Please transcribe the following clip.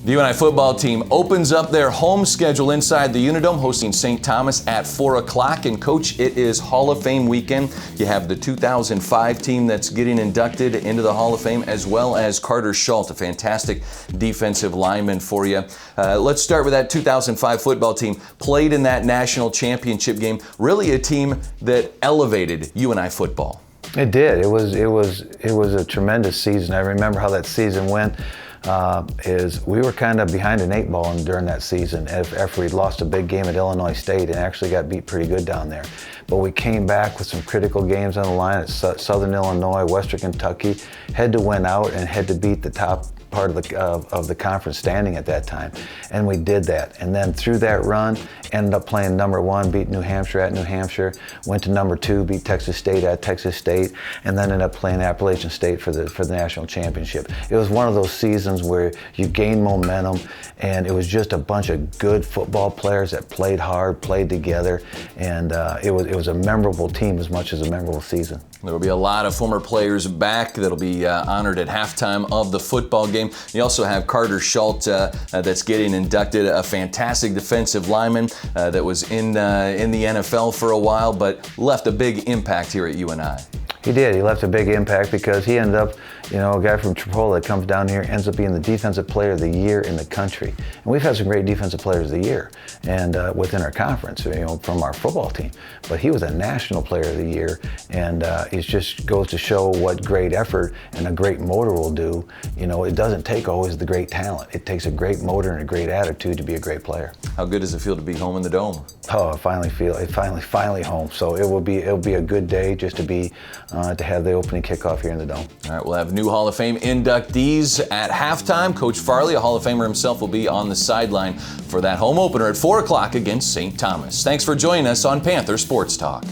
The UNI football team opens up their home schedule inside the UNI-Dome, hosting St. Thomas at 4 o'clock. And, Coach, it is Hall of Fame weekend. You have the 2005 team that's getting inducted into the Hall of Fame, as well as Carter Schultz, a fantastic defensive lineman for you. Let's start with that 2005 football team. Played in that national championship game. Really a team that elevated UNI football. It did. It was a tremendous season. I remember how that season went. Is we were kind of behind an 8 ball during that season after we'd lost a big game at Illinois State and actually got beat pretty good down there. But we came back with some critical games on the line at Southern Illinois, Western Kentucky, had to win out and had to beat the top part of the conference standing at that time, and we did that. And then through that run, ended up playing number 1, beat New Hampshire at New Hampshire, went to number 2, beat Texas State at Texas State, and then ended up playing Appalachian State for the national championship. It was one of those seasons where you gain momentum, and it was just a bunch of good football players that played hard, played together, and it was a memorable team as much as a memorable season. There will be a lot of former players back that'll be honored at halftime of the football game. You also have Carter Schultz that's getting inducted, a fantastic defensive lineman that was in the NFL for a while, but left a big impact here at UNI. He did. He left a big impact because he ended up, a guy from Chipola that comes down here ends up being the Defensive Player of the Year in the country. And we've had some great Defensive Players of the Year and within our conference, from our football team. But he was a National Player of the Year, and it just goes to show what great effort and a great motor will do. It doesn't take always the great talent. It takes a great motor and a great attitude to be a great player. How good does it feel to be home in the Dome? Oh, I finally home. So it'll be a good day just to be to have the opening kickoff here in the Dome. All right, we'll have new Hall of Fame inductees at halftime. Coach Farley, a Hall of Famer himself, will be on the sideline for that home opener at 4 o'clock against St. Thomas. Thanks for joining us on Panther Sports Talk.